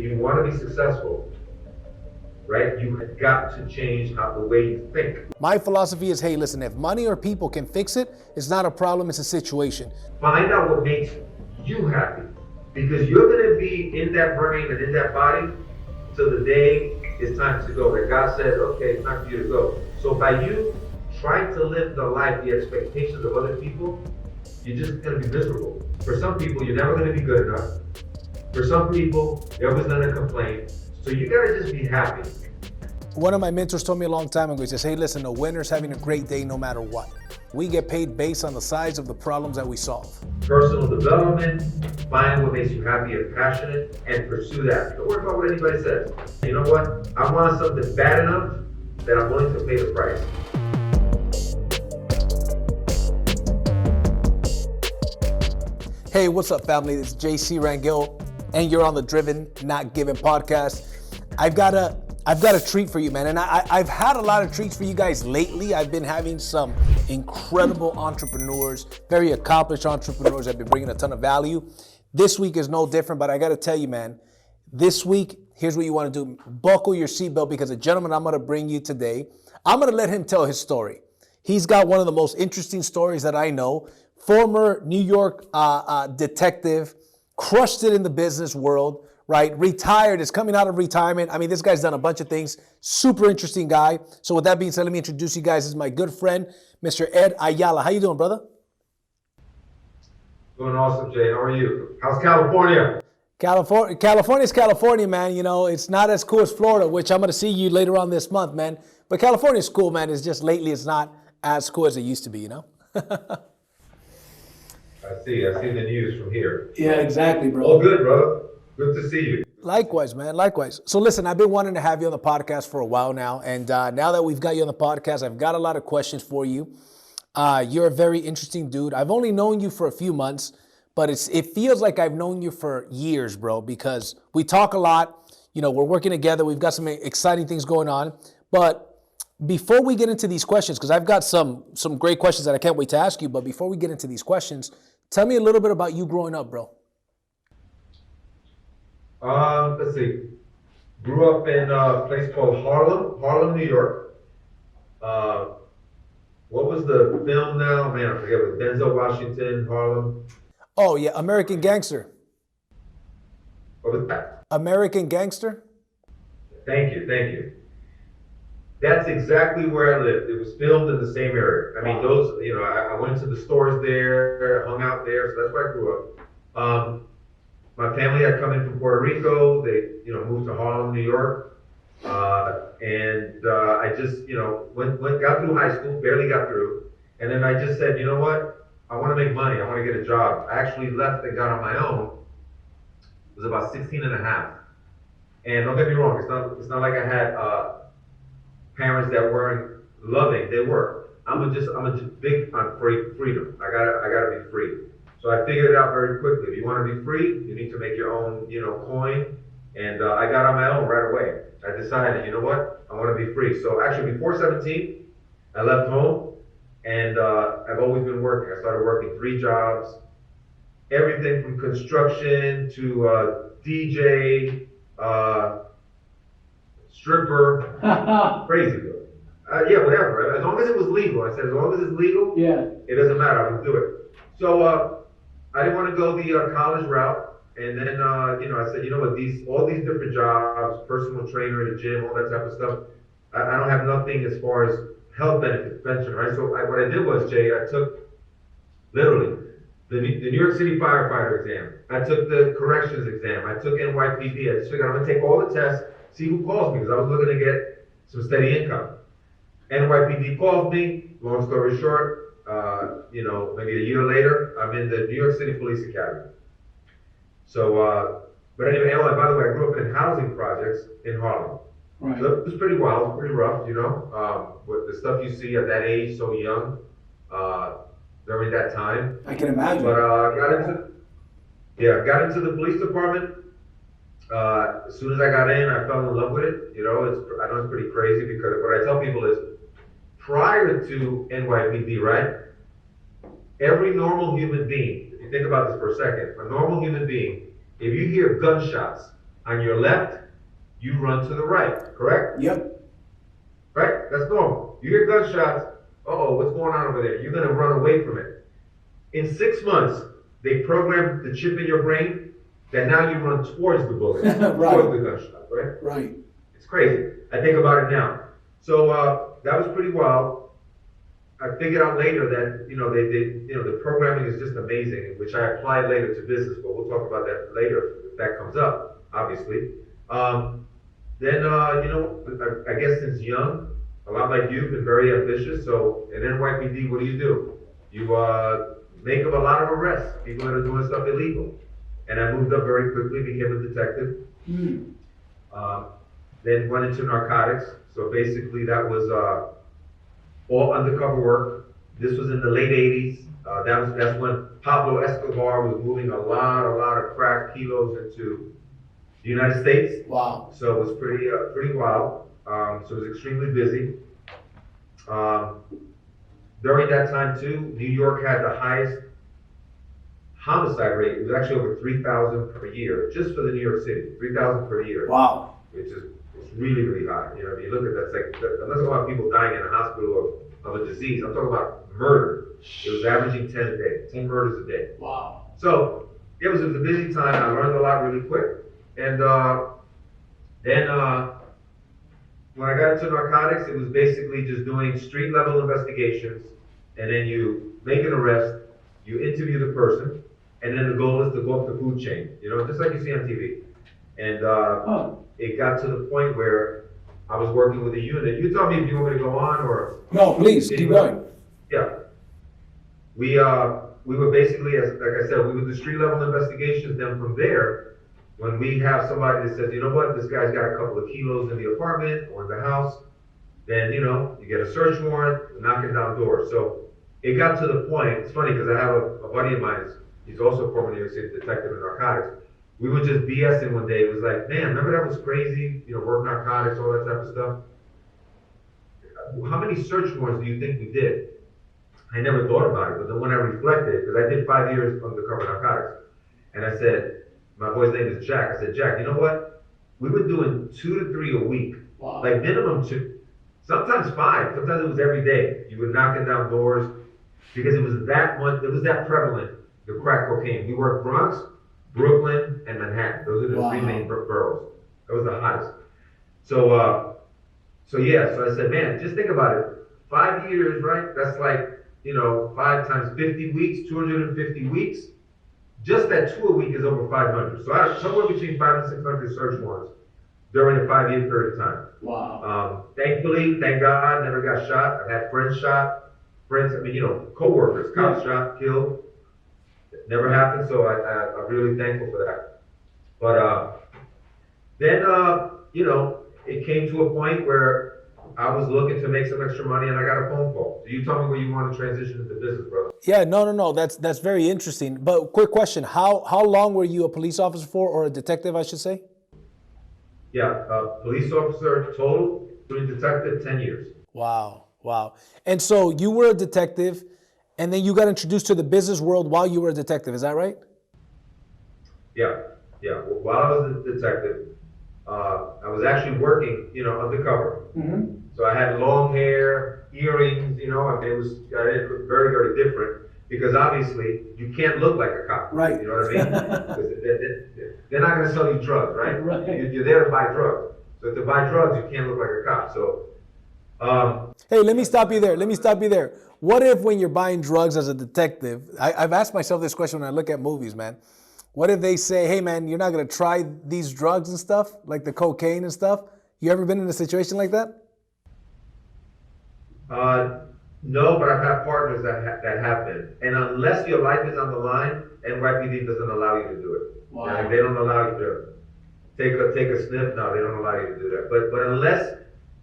you want to be successful, right, you have got to change the way you think. My philosophy is, hey, listen, if money or people can fix it, it's not a problem, it's a situation. Find out what makes you happy, because you're going to be in that brain and in that body till the day it's time to go. That God says, okay, it's time for you to go. So by you trying to live the life, the expectations of other people, you're just going to be miserable. For some people, you're never going to be good enough. For some people, they're always going to complain. So you got to just be happy. One of my mentors told me a long time ago, he says, hey, listen, a winner's having a great day no matter what. We get paid based on the size of the problems that we solve. Personal development, find what makes you happy and passionate, and pursue that. Don't worry about what anybody says. You know what? I want something bad enough that I'm willing to pay the price. Hey, what's up, family? It's JC Rangel, and you're on the Driven Not Given podcast. I've got a treat for you, man. And I've had a lot of treats for you guys lately. I've been having some incredible entrepreneurs, very accomplished entrepreneurs that have been bringing a ton of value. This week is no different, but I got to tell you, man, this week, here's what you want to do. Buckle your seatbelt, because the gentleman I'm going to bring you today, I'm going to let him tell his story. He's got one of the most interesting stories that I know. Former New York detective, crushed it in the business world, right? Retired, is coming out of retirement. I mean, this guy's done a bunch of things. Super interesting guy. So with that being said, let me introduce you guys. This is my good friend, Mr. Ed Ayala. How you doing, brother? Doing awesome, Jay. How are you? How's California? California's California, man. You know, it's not as cool as Florida, which I'm going to see you later on this month, man. But California's cool, man. It's just lately it's not as cool as it used to be, you know? I see the news from here. Yeah, exactly, bro. All good, brother. Good to see you. Likewise, man. Likewise. So listen, I've been wanting to have you on the podcast for a while now. And now that we've got you on the podcast, I've got a lot of questions for you. You're a very interesting dude. I've only known you for a few months, but it feels like I've known you for years, bro, because we talk a lot. You know, we're working together. We've got some exciting things going on. But before we get into these questions, because I've got some great questions that I can't wait to ask you, but before we get into these questions, tell me a little bit about you growing up, bro. Let's see. Grew up in a place called Harlem, New York. What was the film now? Man, I forget. With Denzel Washington, Harlem. Oh, yeah, American Gangster. What was that? American Gangster? Thank you. That's exactly where I lived. It was filmed in the same area. I mean, those, you know, I went to the stores there, hung out there, so that's where I grew up. My family had come in from Puerto Rico. They, you know, moved to Harlem, New York. I just, you know, got through high school, barely got through. And then I just said, you know what? I want to make money. I want to get a job. I actually left and got on my own. It was about 16 and a half. And don't get me wrong, it's not like I had parents that weren't loving. They were. I'm just big on freedom. I gotta be free. So I figured it out very quickly. If you want to be free, you need to make your own, you know, coin. And I got on my own right away. I decided, you know what? I want to be free. So actually, before 17, I left home, and I've always been working. I started working 3 jobs, everything from construction to DJ, stripper, crazy though. Yeah, whatever. As long as it was legal. I said, as long as it's legal, Yeah. it doesn't matter. I can do it. So I didn't want to go the college route. And then, you know, I said, you know what, all these different jobs, personal trainer, the gym, all that type of stuff, I don't have nothing as far as health benefits, pension, right? So what I did was, Jay, I took, literally, the New York City firefighter exam. I took the corrections exam. I took NYPD. I just figured I'm going to take all the tests, see who calls me, because I was looking to get some steady income. NYPD called me, long story short, you know, maybe a year later, I'm in the New York City Police Academy. So, but anyway, by the way, I grew up in housing projects in Harlem. Right. So it was pretty wild, pretty rough, you know, with the stuff you see at that age, so young, during that time. I can imagine. But got into the police department. As soon as I got in, I fell in love with it. You know, I know it's pretty crazy, because what I tell people is, prior to NYPD, right? Every normal human being, if you think about this for a second, a normal human being, if you hear gunshots, On your left, you run to the right, correct? Yep. Right? That's normal. You hear gunshots, uh-oh, what's going on over there? You're gonna run away from it. In 6 months, they programmed the chip in your brain that now you run towards the bullet, Right. towards the gunshot, right? Right. It's crazy. I think about it now. So that was pretty wild. I figured out later that the programming is just amazing, which I applied later to business, but we'll talk about that later if that comes up, obviously. Then I guess since young, a lot like you, been very ambitious. So in NYPD, what do? You make up a lot of arrests, people that are doing stuff illegal. And I moved up very quickly, became a detective. Then went into narcotics. So basically that was all undercover work. This was in the late 80s. That's when Pablo Escobar was moving a lot of crack kilos into the United States. Wow. So it was pretty wild. So it was extremely busy. During that time too, New York had the highest homicide rate. It was actually over 3,000 per year, just for the New York City, 3,000 per year. Wow. Which is really, really high. You know, if you look at that, it's like, I'm not talking about people dying in a hospital of a disease. I'm talking about murder. It was averaging 10 a day, 10 murders a day. Wow. So it was a busy time. I learned a lot really quick. And then when I got into narcotics, it was basically just doing street level investigations. And then you make an arrest, you interview the person, and then the goal is to go up the food chain, just like you see on TV. And it got to the point where I was working with a unit. You tell me if you want me to go on or... No, please, keep going. Yeah. We were basically, like I said, we would do street level investigations. Then from there, when we have somebody that says, you know what, this guy's got a couple of kilos in the apartment or in the house, then, you get a search warrant, knocking down doors. So it got to the point, it's funny because I have a buddy of mine, he's also a former New York City detective in narcotics. We were just BSing one day. It was like, man, remember that was crazy? Work narcotics, all that type of stuff. How many search warrants do you think we did? I never thought about it, but then when I reflected, because I did 5 years undercover narcotics, and I said, my boy's name is Jack. I said, Jack, you know what? We were doing 2 to 3 a week. Wow. Like minimum 2. Sometimes 5. Sometimes it was every day. You were knocking down doors because it was that much, it was that prevalent, the crack cocaine. We worked Bronx, Brooklyn, and Manhattan. Those are the 3 main boroughs. That was the hottest. So I said, man, just think about it. 5 years, right? That's like, 5 times 50 weeks, 250 weeks. Just that 2 a week is over 500. So I had somewhere between 500 and 600 search warrants during a 5-year period of time. Wow. Thankfully, thank God, never got shot. I've had friends shot. Co-workers, cops shot, killed. Never happened, so I'm really thankful for that. But then, it came to a point where I was looking to make some extra money and I got a phone call. So you tell me where you want to transition into business, brother. Yeah, no. That's very interesting. But quick question, how long were you a police officer for, or a detective, I should say? Yeah, police officer total, doing detective, 10 years. Wow. And so you were a detective, and then you got introduced to the business world while you were a detective, is that right? Yeah. While I was a detective, I was actually working, undercover. Mm-hmm. So I had long hair, earrings, it looked very, very different because obviously you can't look like a cop. Right. You know what I mean? They're not going to sell you drugs, right? Right. You're there to buy drugs. So to buy drugs, you can't look like a cop. So. Hey, let me stop you there. What if when you're buying drugs as a detective, I've asked myself this question when I look at movies, man. What if they say, hey, man, you're not going to try these drugs and stuff, like the cocaine and stuff? You ever been in a situation like that? No, but I've had partners that have been. And unless your life is on the line, NYPD doesn't allow you to do it. Wow. Like, they don't allow you to take a sniff. No, they don't allow you to do that. But unless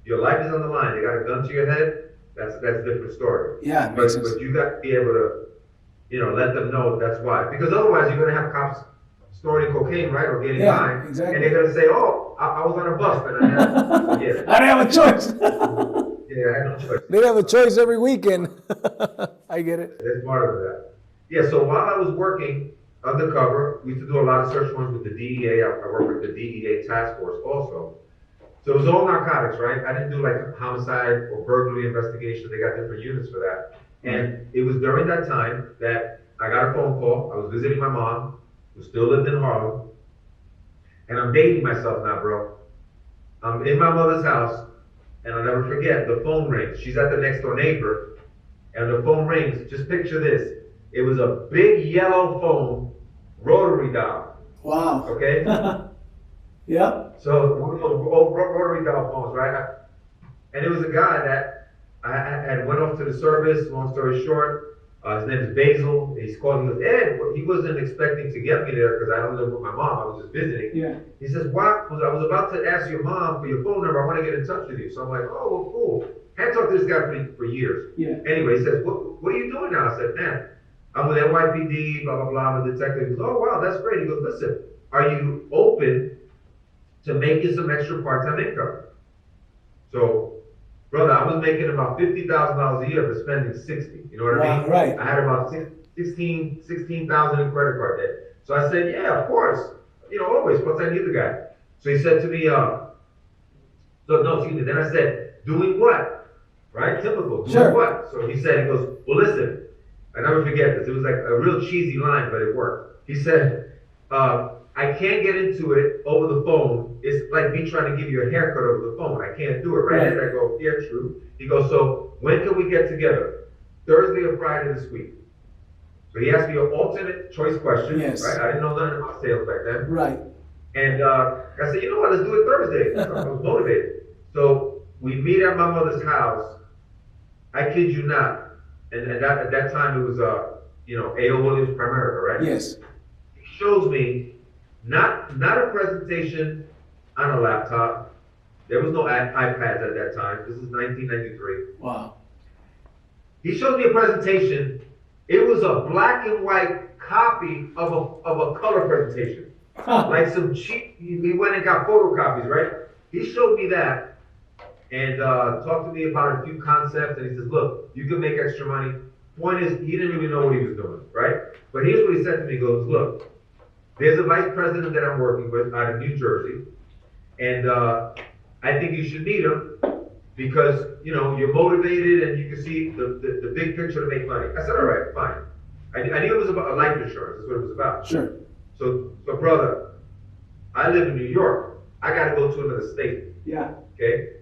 your life is on the line, they got a gun to your head, that's a different story. Yeah, but you got to be able to, let them know that's why. Because otherwise you're going to have cops storing cocaine, right, or getting high. Exactly. And they're going to say, oh, I was on a bus and I had to get it. I didn't have a choice. Yeah, I had no choice. They have a choice every weekend. I get it. There's part of that. Yeah, so while I was working undercover. We used to do a lot of search warrants with the DEA. I worked with the DEA task force also. So it was all narcotics, right? I didn't do like homicide or burglary investigation. They got different units for that. And it was during that time that I got a phone call. I was visiting my mom, who still lived in Harlem. And I'm dating myself now, bro. I'm in my mother's house, and I'll never forget, the phone rings. She's at the next door neighbor, and the phone rings. Just picture this. It was a big yellow phone, rotary dial. Wow. Okay? Yeah. So, old rotary dial phones, right? And it was a guy that I had went off to the service, long story short. His name is Basil. He's calling me, Ed. He wasn't expecting to get me there because I don't live with my mom. I was just visiting. Yeah. He says, "What? I was about to ask your mom for your phone number. I want to get in touch with you." So I'm like, "Oh, well, cool." I hadn't talked to this guy for years. Yeah. Anyway, he says, what are you doing now? I said, "Man, I'm with NYPD, blah, blah, blah. I'm a detective." He goes, "Oh, wow, that's great." He goes, "Listen, are you open to making some extra part-time income?" So, brother, I was making about $50,000 a year for spending 60. You know what I mean? Right. I had about 16,000 in credit card debt. So I said, "Yeah, of course. You know, always. Plus, I knew the guy." So he said to me, Then I said, "Doing what?" Right? Typical. Doing what? So he goes, "Well, listen, I never forget this. It was like a real cheesy line, but it worked." He said, "I can't get into it over the phone. It's like me trying to give you a haircut over the phone. I can't do it." Right? And I go, "Yeah, true." He goes, "So when can we get together? Thursday or Friday this week?" So he asked me an alternate choice question. Yes. Right? I didn't know nothing about sales back then. Right. And I said, "You know what? Let's do it Thursday." I was motivated. So we meet at my mother's house. I kid you not. And at that time it was A.O. Williams Primerica, right? Yes. He shows me not a presentation on a laptop. There was no iPads at that time. This is 1993. Wow. He showed me a presentation. It was a black and white copy of a color presentation. Like some cheap, he went and got photocopies, right? He showed me that and talked to me about a few concepts, and he says, "Look, you can make extra money." Point is, he didn't really know what he was doing, right? But here's what he said to me. He goes, "Look, there's a vice president that I'm working with out of New Jersey, and I think you should meet him because, you're motivated and you can see the big picture to make money." I said, "All right, fine." I knew it was about life insurance. That's what it was about. Sure. So brother, I live in New York. I got to go to another state. Yeah. Okay?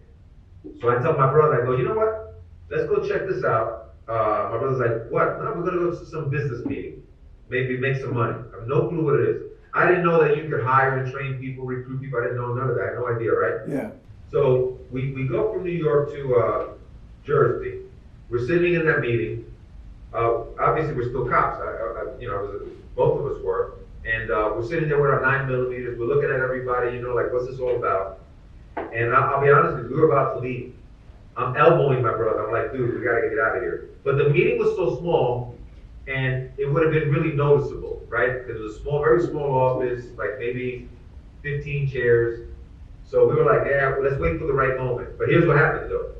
So I tell my brother, I go, "You know what? Let's go check this out." My brother's like, "What?" "No, we're going to go to some business meeting. Maybe make some money." I have no clue what it is. I didn't know that you could hire and train people, recruit people. I didn't know none of that. I had no idea, right? Yeah. So we go from New York to Jersey. We're sitting in that meeting. Obviously, we're still cops. Both of us were. And we're sitting there with our 9mm. We're looking at everybody, like, what's this all about? And I'll be honest with you, we were about to leave. I'm elbowing my brother. I'm like, "Dude, we got to get out of here." But the meeting was so small, and it would have been really noticeable, right? It was a small, very small office, like maybe 15 chairs. So we were like, "Yeah, let's wait for the right moment." But here's what happened, though.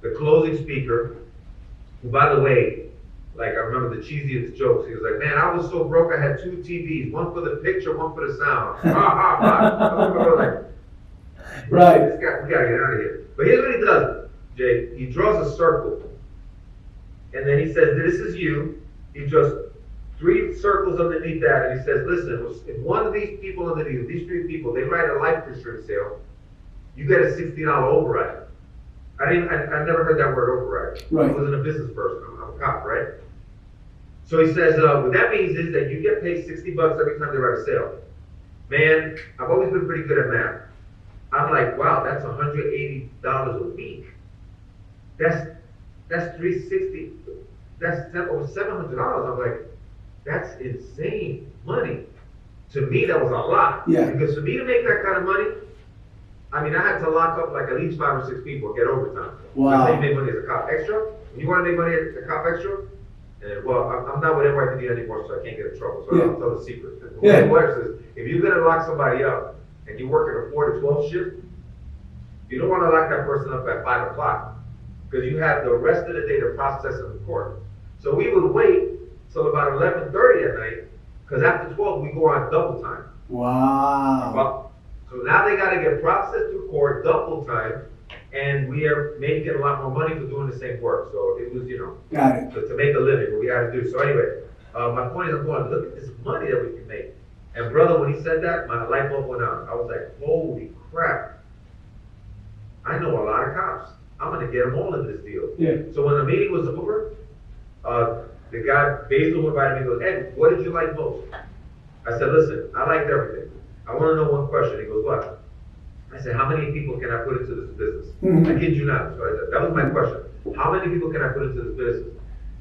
The closing speaker, who, by the way, like, I remember the cheesiest jokes. He was like, "Man, I was so broke, I had 2 TVs, one for the picture, one for the sound." Ha, ha, ha. We were like, Right. "This guy, we gotta get out of here." But here's what he does, Jay. He draws a circle. And then he says, "This is you." He draws 3 circles underneath that, and he says, "Listen, if one of these people underneath, these 3 people, they write a life insurance sale, you get a $60 override." I never heard that word override. Right. I wasn't a business person. I'm a cop, right? So he says, what that means is that you get paid $60 every time they write a sale. Man, I've always been pretty good at math. I'm like, wow, that's $180 a week. That's $360. That's over $700. I'm like, that's insane money. To me, that was a lot. Yeah. Because for me to make that kind of money, I had to lock up like at least 5 or 6 people and get overtime. Wow. That's how you make money as a cop extra. When you want to make money as a cop extra, I'm not with NYPD anymore, so I can't get in trouble. So I'll tell the secret. Yeah. My wife says, if you're going to lock somebody up and you work at a 4 to 12 shift, you don't want to lock that person up at 5 o'clock because you have the rest of the day to process in the court. So we would wait till about 11:30 at night Because after 12, we go on double time. Wow. So now they got to get processed through court double time, and we are maybe get a lot more money for doing the same work. So it was, Got it. to make a living, what we got to do. So anyway, my point is, I'm going, look at this money that we can make. And brother, when he said that, my light bulb went on. I was like, holy crap. I know a lot of cops. I'm going to get them all in this deal. Yeah. So when the meeting was over, the guy, Basil, invited me and goes, Ed, what did you like most? I said, listen, I liked everything. I want to know one question. He goes, what? I said, how many people can I put into this business? I kid you not. So I said, that was my question. How many people can I put into this business?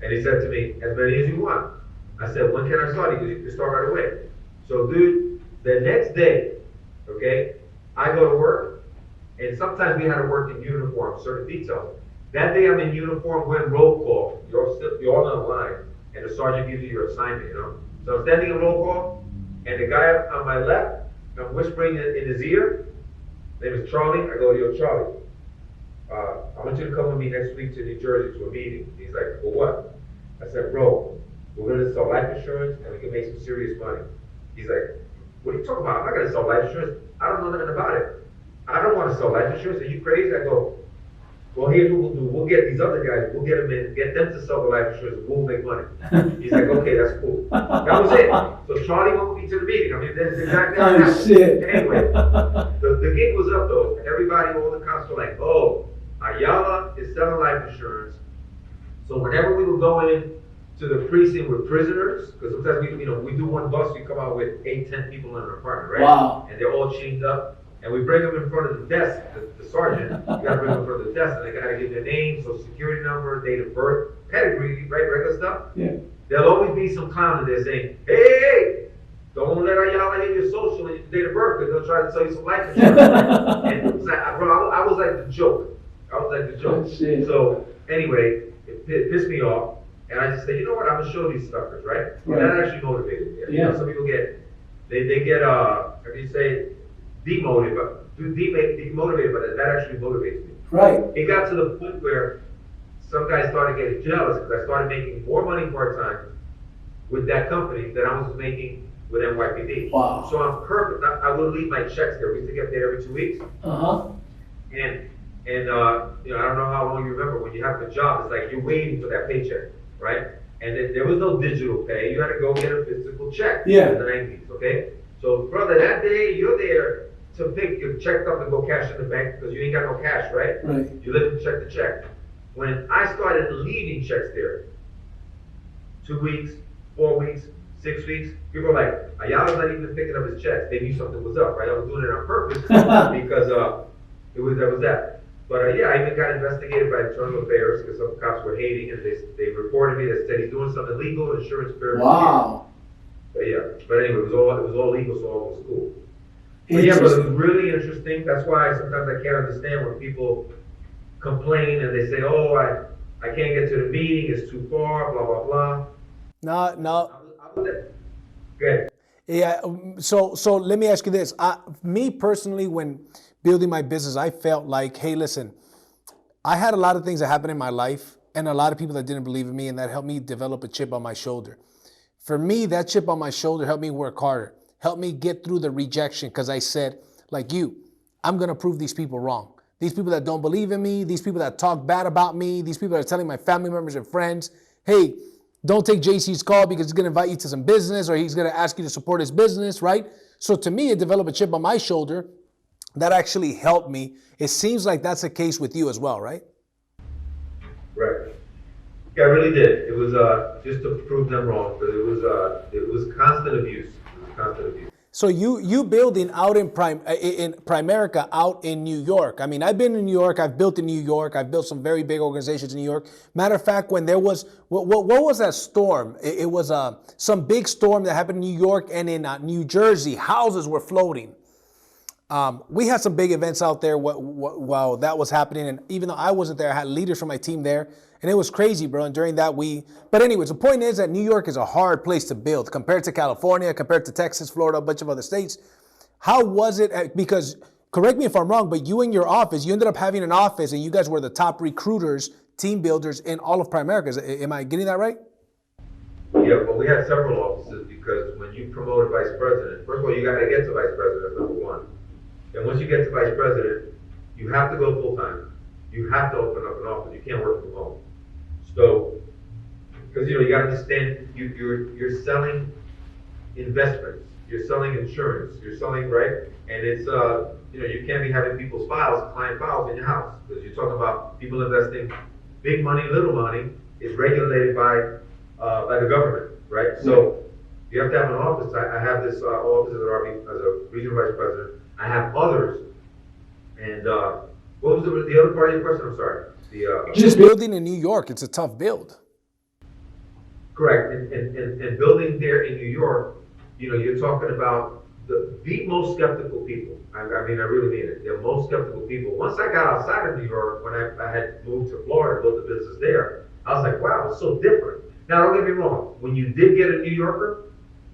And he said to me, as many as you want. I said, when can I start? He goes, you can start right away. So dude, the next day, okay, I go to work, and sometimes we had to work in uniform, certain details. That day I'm in uniform, we're in roll call. You're all on the line, and the sergeant gives you your assignment, So I'm standing in roll call, and the guy on my left, I'm whispering in his ear. His name is Charlie. I go, yo, Charlie, I want you to come with me next week to New Jersey to a meeting. He's like, for what? I said, bro, we're going to sell life insurance, and we can make some serious money. He's like, what are you talking about? I'm not going to sell life insurance. I don't know nothing about it. I don't want to sell life insurance. Are you crazy? I go, well, here's what we'll do. We'll get these other guys. We'll get them in, get them to sell the life insurance. We'll make money. He's like, okay, that's cool. That was it. So Charlie went with me to the meeting. I mean, that's exactly how it happened. Shit. Anyway, the gig was up though. Everybody, all the cops were like, oh, Ayala is selling life insurance. So whenever we were going in to the precinct with prisoners, because sometimes we do one bus, we come out with 8-10 people in an apartment, right? Wow. And they're all chained up. And we bring them in front of the desk, the sergeant, you gotta bring them in front of the desk, and they gotta give their name, social security number, date of birth, pedigree, right, regular stuff. Yeah. There'll always be some clown in there saying, hey, don't let Ayala hit your social and your date of birth, because they'll try to sell you some life insurance. And it was like, bro, I was like the joke. So anyway, it pissed me off, and I just said, you know what, I'm gonna show these suckers, right? And that actually motivated me. Yeah. Some people they get, how do you say, demotivated, but that actually motivates me. Right. It got to the point where some guys started getting jealous because I started making more money part-time with that company than I was making with NYPD. Wow. So I'm perfect. I would leave my checks there. We used to get paid every 2 weeks. Uh-huh. And I don't know how long you remember when you have the job, it's like you're waiting for that paycheck, right? And there was no digital pay. You had to go get a physical check in the 90s, okay? So brother, that day you're there to pick your check up and go cash in the bank because you ain't got no cash, right? Right. You live from check to check. When I started leaving checks there, 2 weeks, 4 weeks, 6 weeks, people were like, Ayala's not even picking up his checks. They knew something was up, right? I was doing it on purpose because that was that. But I even got investigated by internal affairs because some cops were hating and they reported me that said he's doing something illegal, insurance verification. Wow. But anyway, it was all legal, so all was cool. But yeah, but it was really interesting. That's why sometimes I can't understand when people complain and they say, oh, I can't get to the meeting, it's too far, blah, blah, blah. No. I was there. Good. Yeah, so let me ask you this. Me personally, when building my business, I felt like, hey, listen, I had a lot of things that happened in my life and a lot of people that didn't believe in me, and that helped me develop a chip on my shoulder. For me, that chip on my shoulder helped me work harder, helped me get through the rejection, because I said, like you, I'm going to prove these people wrong. These people that don't believe in me, these people that talk bad about me, these people that are telling my family members and friends, hey, don't take JC's call because he's going to invite you to some business or he's going to ask you to support his business, right? So to me, it developed a chip on my shoulder that actually helped me. It seems like that's the case with you as well, right? Right. Yeah, I really did. It was just to prove them wrong, but it was constant abuse. So you building out in Primerica out in New York. I mean, I've been in New York. I've built in New York. I've built some very big organizations in New York. Matter of fact, when there was, what was that storm? It was some big storm that happened in New York and in New Jersey. Houses were floating. We had some big events out there while that was happening. And even though I wasn't there, I had leaders from my team there. And it was crazy, bro. And during that, but anyways, the point is that New York is a hard place to build compared to California, compared to Texas, Florida, a bunch of other states. How was it? Because, correct me if I'm wrong, but you and your office, you ended up having an office and you guys were the top recruiters, team builders in all of Primerica. Am I getting that right? Yeah, well, we had several offices because when you promote a vice president, first of all, you got to get to vice president, that's number one. And once you get to vice president, you have to go full time. You have to open up an office. You can't work from home. So, because you got to understand, you're selling investments, you're selling insurance, you're selling, right? And it's you can't be having people's files, client files in your house, because you're talking about people investing big money, little money is regulated by the government, right? So you have to have an office. I have this office as a regional vice president. I have others. And what was the other part of your question? I'm sorry. Just building in New York, it's a tough build. Correct. And building there in New York, you're talking about the most skeptical people. I mean, I really mean it. The most skeptical people. Once I got outside of New York, when I had moved to Florida, built a business there, I was like, wow, it's so different. Now, don't get me wrong. When you did get a New Yorker,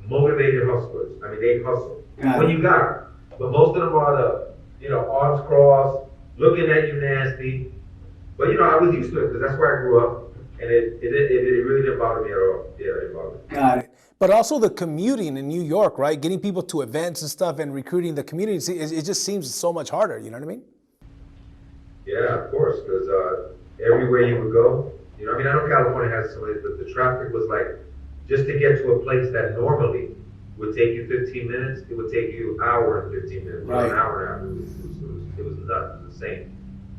motivated hustlers. I mean, they hustle. When you got them. But most of them are arms crossed, looking at you nasty. But, I was used to it because that's where I grew up. And it really didn't bother me at all. Yeah, it didn't bother me. Got it. But also the commuting in New York, right? Getting people to events and stuff and recruiting the community, it just seems so much harder, you know what I mean? Yeah, of course, because everywhere you would go, I know California has some of it, but the traffic was like, just to get to a place that normally would take you 15 minutes, it would take you an hour and 15 minutes, right. An hour and a half. It was nuts, it was insane.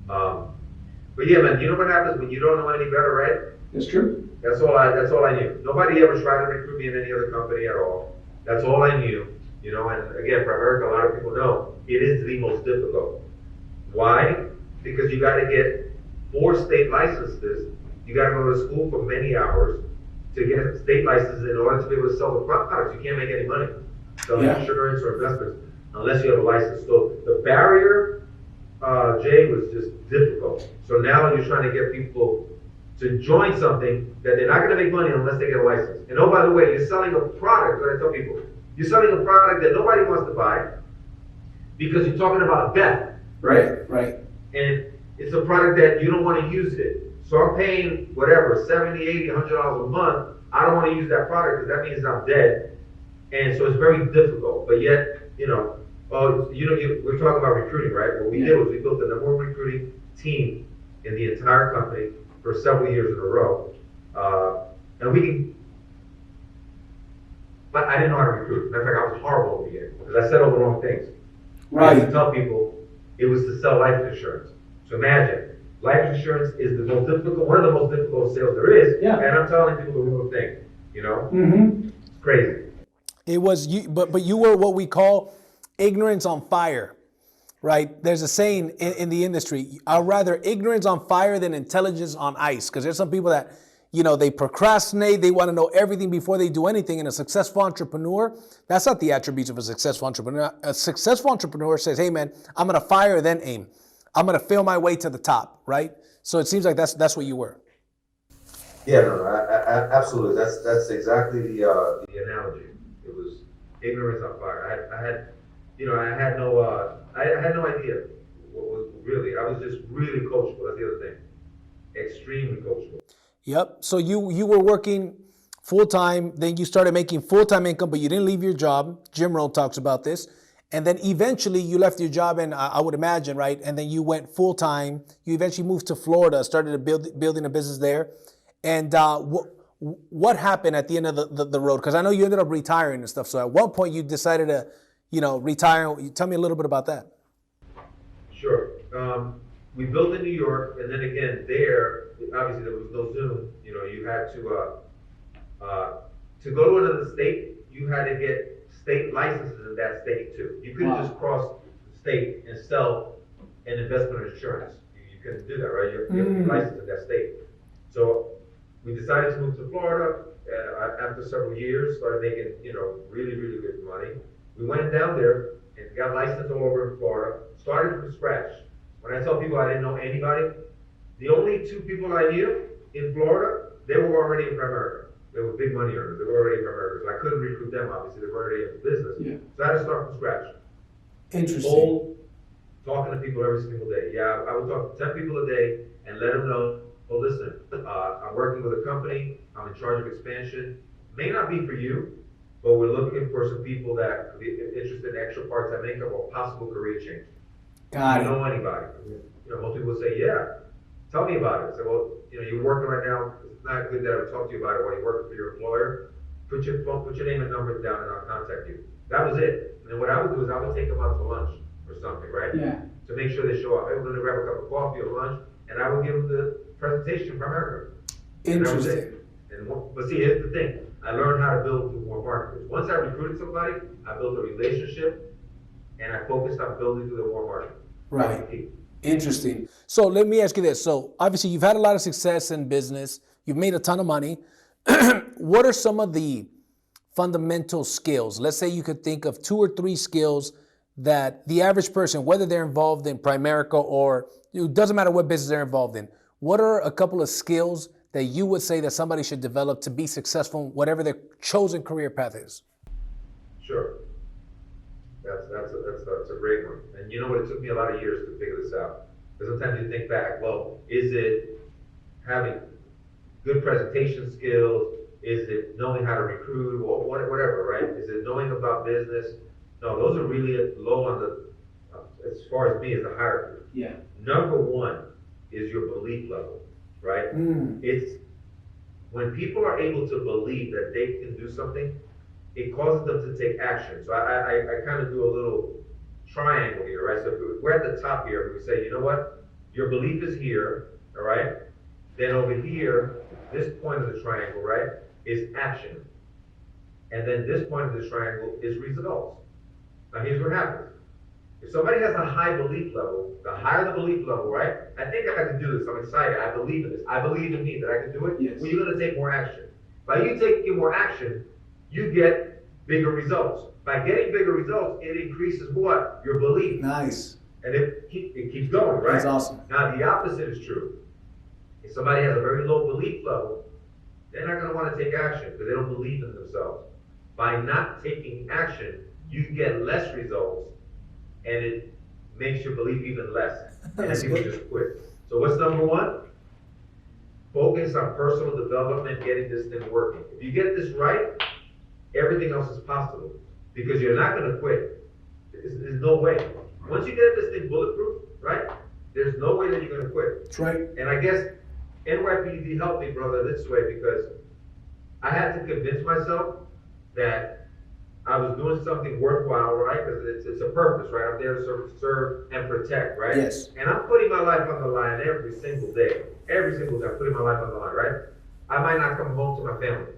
But yeah, man, you know what happens when you don't know any better, right? That's true. That's all I knew. Nobody ever tried to recruit me in any other company at all. That's all I knew. And again, for America, a lot of people know it is the most difficult. Why? Because you got to get 4 state licenses. You got to go to school for many hours to get state licenses in order to be able to sell the products. You can't make any money selling insurance or investments unless you have a license. So the barrier, Jay, was just difficult. So now you're trying to get people to join something that they're not going to make money unless they get a license. And oh, by the way, you're selling a product, what I tell people, you're selling a product that nobody wants to buy because you're talking about a bet, right? Right. And it's a product that you don't want to use it. So I'm paying whatever, $70, $80, $100 a month. I don't want to use that product because that means I'm dead. And so it's very difficult. But yet, we're talking about recruiting, right? What we did was we built the number 1 recruiting team in the entire company for several years in a row. But I didn't know how to recruit. Matter of fact, I was horrible at the beginning because I said all the wrong things. Right. I used to tell people it was to sell life insurance. So imagine, life insurance is one of the most difficult sales there is. Yeah. And I'm telling people the wrong thing, Mm-hmm. It's crazy. It was you, but you were what we call ignorance on fire, right? There's a saying in the industry, I'd rather ignorance on fire than intelligence on ice. Because there's some people that, they procrastinate, they want to know everything before they do anything. And a successful entrepreneur, that's not the attributes of a successful entrepreneur. A successful entrepreneur says, hey man, I'm going to fire, then aim. I'm going to feel my way to the top, right? So it seems like that's what you were. Yeah, no, absolutely. That's exactly the analogy. It was ignorance on fire. I had no idea what was really. I was just really coachable. That's the other thing. Extremely coachable. Yep. So you were working full time, then you started making full time income, but you didn't leave your job. Jim Rohn talks about this. And then eventually you left your job, and I would imagine, right? And then you went full time. You eventually moved to Florida, started building a business there. And what happened at the end of the road? Because I know you ended up retiring and stuff. So at one point you decided to, retire. Tell me a little bit about that. Sure. We built in New York, and then again there, obviously there was no Zoom. You had to go to another state. You had to get state licenses in that state too. You couldn't just cross the state and sell an investment insurance. You couldn't do that, right? You have to be licensed in that state. So we decided to move to Florida. After several years, started making really, really good money. We went down there and got licensed all over in Florida. Started from scratch. When I tell people I didn't know anybody, the only 2 people I knew in Florida, they were already in Primerica. They were big money earners. They were already in Primerica. So I couldn't recruit them, obviously. They were already in the business. Yeah. So I had to start from scratch. Interesting. Talking to people every single day. Yeah, I would talk to 10 people a day and let them know, well, listen, I'm working with a company. I'm in charge of expansion. May not be for you, but we're looking for some people that could be interested in extra parts that make up a possible career change. Got Do you it. know anybody? Most people say, yeah. Tell me about it. I say, well, you're working right now. It's not good that I would talk to you about it while you're working for your employer. Put your name and number down, and I'll contact you. That was it. And then what I would do is I would take them out to lunch or something, right? Yeah. To make sure they show up. I was going to grab a cup of coffee or lunch, and I would give them the presentation from America. And that was Interesting. it. But see, here's the thing. I learned how to build through more marketers. Once I recruited somebody, I built a relationship, and I focused on building through the more marketing. Right. Interesting. So let me ask you this. So obviously you've had a lot of success in business. You've made a ton of money. What are some of the fundamental skills? Let's say you could think of 2 or 3 skills that the average person, whether they're involved in Primerica or it doesn't matter what business they're involved in, what are a couple of skills that you would say that somebody should develop to be successful, whatever their chosen career path is? Sure. That's a great one. And you know what? It took me a lot of years to figure this out. Because sometimes you think back, well, is it having good presentation skills? Is it knowing how to recruit? Or whatever, right? Is it knowing about business? No, those are really low on the, as far as me, as the hierarchy. Yeah. Number one is your belief level, right? It's when people are able to believe that they can do something, it causes them to take action. So I kind of do a little triangle here, right? So if we're at the top here, we say, you know what? Your belief is here, all right? Then over here, this point of the triangle, right, is action. And then this point of the triangle is results. Now here's what happens. If somebody has a high belief level, the higher the belief level, right? I think I can do this. I'm excited. I believe in this. I believe in me that I can do it. Yes. Well, you're going to take more action. By you taking more action, you get bigger results. By getting bigger results, it increases what? Your belief. Nice. And it keeps going, right? That's awesome. Now, the opposite is true. If somebody has a very low belief level, they're not going to want to take action because they don't believe in themselves. By not taking action, you get less results, and it makes your belief even less. And then people just quit. So what's number one? Focus on personal development, getting this thing working. If you get this right, everything else is possible because you're not going to quit. There's no way. Once you get this thing bulletproof, right, there's no way that you're going to quit. That's right. And I guess NYPD helped me, brother, this way because I had to convince myself that I was doing something worthwhile, right? Because it's a purpose, right? I'm there to serve and protect, right? Yes. And I'm putting my life on the line every single day. Every single day, I'm putting my life on the line, right? I might not come home to my family.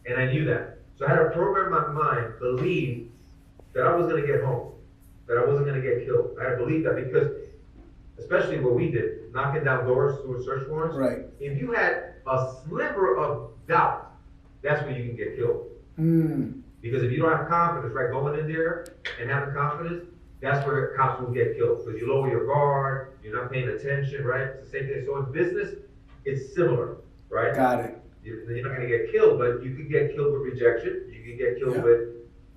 And I knew that. So I had to program my mind, believe that I was going to get home, that I wasn't going to get killed. I had to believe that because, especially what we did, knocking down doors through search warrants. Right. If you had a sliver of doubt, that's when you can get killed. Because if you don't have confidence, right, going in there and having confidence, that's where cops will get killed. Because you lower your guard, you're not paying attention, right? It's the same thing. So in business, it's similar, right? Got it. You're not going to get killed, but you could get killed with rejection. You could get killed with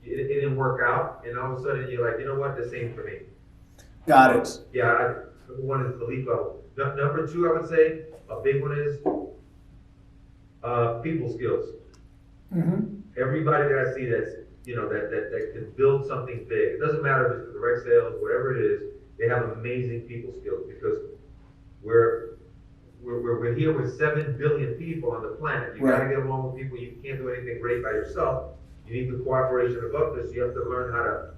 it didn't work out, and all of a sudden you're like, you know what, this ain't for me. Got it. Yeah, number one is belief level. Number two, I would say, a big one is people skills. Everybody that I see that's, that can build something big. It doesn't matter if it's direct sales, whatever it is, they have amazing people skills because we're here with 7 billion people on the planet. You gotta get along with people. You can't do anything great by yourself. You need the cooperation of others. You have to learn how to,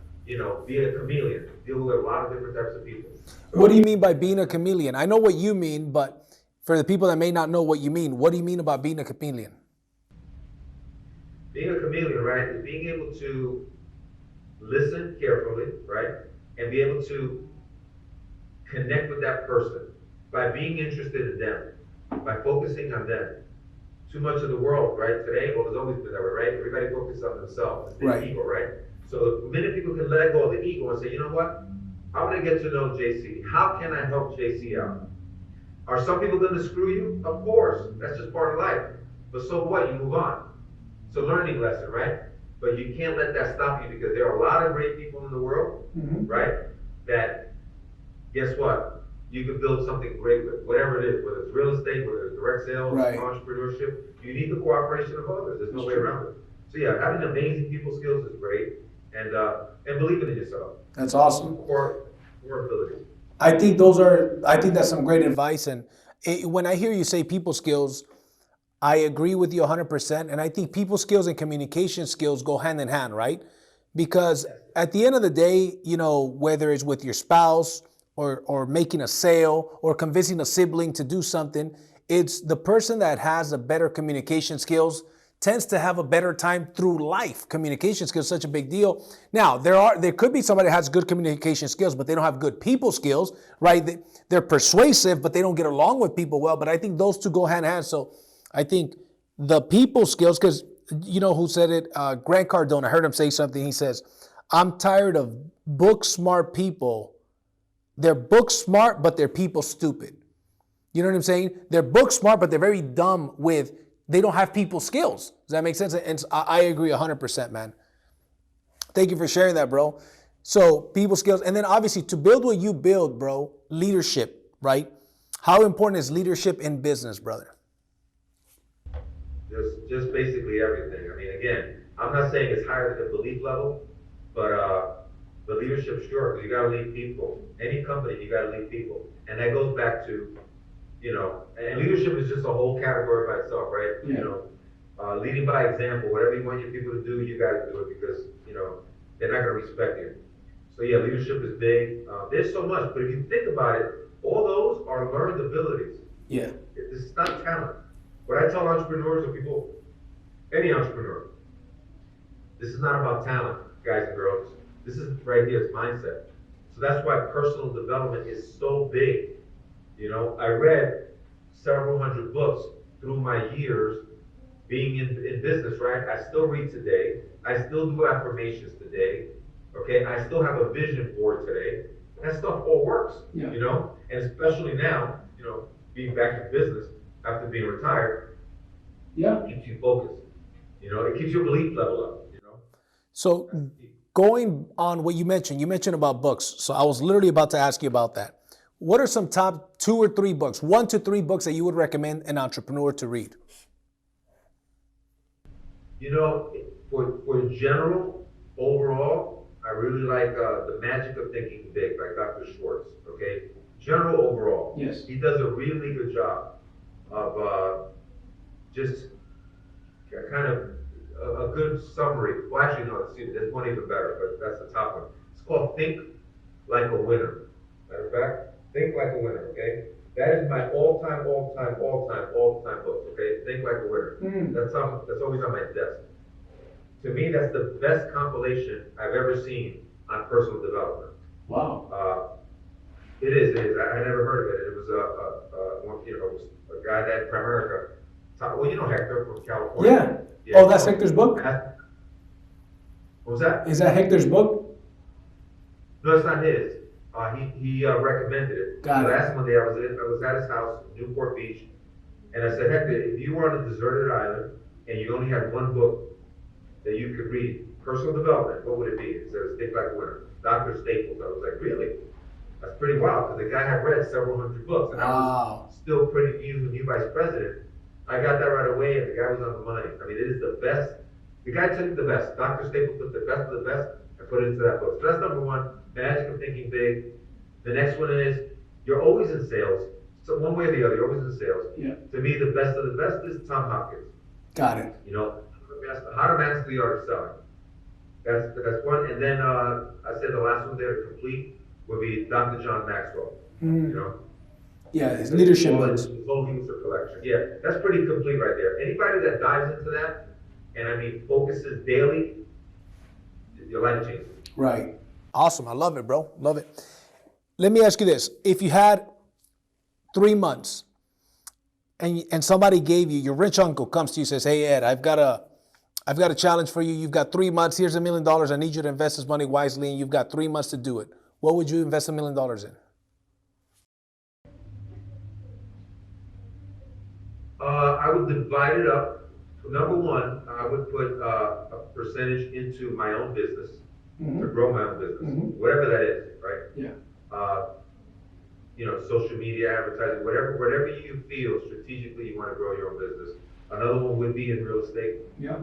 be a chameleon, deal with a lot of different types of people. So, What do you mean by being a chameleon? I know what you mean, but for the people that may not know what you mean, what do you mean about being a chameleon? being a chameleon, right, is being able to listen carefully, right, and be able to connect with that person by being interested in them, by focusing on them. Too much of the world, right, today, well, there's always been that way, right? Everybody focuses on themselves. It's the ego, right? So the minute people can let go of the ego and say, you know what? I want to get to know JC. How can I help JC out? Are some people going to screw you? Of course. That's just part of life. But so what? You move on. It's a learning lesson, right? But you can't let that stop you because there are a lot of great people in the world, right? That, guess what? You can build something great with, whatever it is, whether it's real estate, whether it's direct sales, entrepreneurship. You need the cooperation of others. There's no way around it. So yeah, having amazing people skills is great, and believing in yourself. That's awesome. Core abilities. I think that's some great advice. And when I hear you say people skills, I agree with you 100%. And I think people skills and communication skills go hand in hand, right? Because at the end of the day, you know, whether it's with your spouse or making a sale or convincing a sibling to do something, it's the person that has a better communication skills tends to have a better time through life. Communication skills is such a big deal. Now, there could be somebody that has good communication skills, but they don't have good people skills, right? They're persuasive, but they don't get along with people well. But I think those two go hand in hand. So I think the people skills, because you know who said it? Grant Cardone. I heard him say something. He says, I'm tired of book smart people. They're book smart, but they're people stupid. You know what I'm saying? They're book smart, but they're very dumb they don't have people skills. Does that make sense? And I agree 100%, man. Thank you for sharing that, bro. So people skills. And then obviously to build what you build, bro, leadership, right? How important is leadership in business, brother? Just basically everything. I mean, again, I'm not saying it's higher than the belief level, but the leadership, sure, because you got to lead people. Any company, you got to lead people, and that goes back to, you know, and leadership is just a whole category by itself, right? Yeah. You know, leading by example. Whatever you want your people to do, you got to do it because you know they're not going to respect you. So yeah, leadership is big. There's so much, but if you think about it, all those are learned abilities. Yeah, this is not talent. What I tell entrepreneurs or people, any entrepreneur, this is not about talent, guys and girls. This is right here, it's mindset. So that's why personal development is so big. You know, I read several hundred books through my years being in business, right? I still read today. I still do affirmations today. Okay, I still have a vision board today. That stuff all works, yeah. You know? And especially now, you know, being back in business after being retired, yeah, it keeps you focused. You know, it keeps your belief level up, you know? So going on what you mentioned about books. So I was literally about to ask you about that. What are some top 2 or 3 books, 1 to 3 books that you would recommend an entrepreneur to read? You know, for general, overall, I really like The Magic of Thinking Big by Dr. Schwartz, okay? General overall. Yes. He does a really good job of just kind of a good summary. Well, actually, no, there's one even better, but that's the top one. It's called Think Like a Winner. Matter of fact, Think Like a Winner, okay? That is my all-time book, okay? Think Like a Winner. That's always on my desk. To me, that's the best compilation I've ever seen on personal development. Wow. It is. I never heard of it. It was a guy that from America. Well, you know Hector from California. Yeah. Oh, that's Hector's book? What was that? Is that Hector's book? No, it's not his. He recommended it. Got it. Last Monday I was at his house in Newport Beach, and I said, Hector, if you were on a deserted island and you only had one book that you could read, personal development, what would it be? He said, Think Like a Winner. Dr. Staples. I was like, really? That's pretty wild, because the guy had read several hundred books, and I was still pretty new vice president. I got that right away, and the guy was on the money. I mean, it is the best. The guy took the best. Dr. Staples took the best of the best and put it into that book. So that's number one, Magic of Thinking Big. The next one is, you're always in sales. So one way or the other, you're always in sales. Yeah. To me, the best of the best is Tom Hopkins. Got it. You know, How to Master the Art of Selling. That's one. And then I said the last one there to complete would be Dr. John Maxwell. You know? Yeah, his leadership books. His whole leadership collection. Yeah, that's pretty complete right there. Anybody that dives into that, and I mean focuses daily, your life changes. Right. Awesome. I love it, bro. Love it. Let me ask you this. If you had 3 months and somebody gave you, your rich uncle comes to you and says, hey, Ed, I've got a challenge for you. You've got 3 months. Here's $1 million. I need you to invest this money wisely, and you've got 3 months to do it. What would you invest $1 million in? I would divide it up. Number one, I would put a percentage into my own business, to grow my own business, whatever that is, right? Yeah. You know, social media, advertising, whatever you feel strategically you want to grow your own business. Another one would be in real estate. Yeah.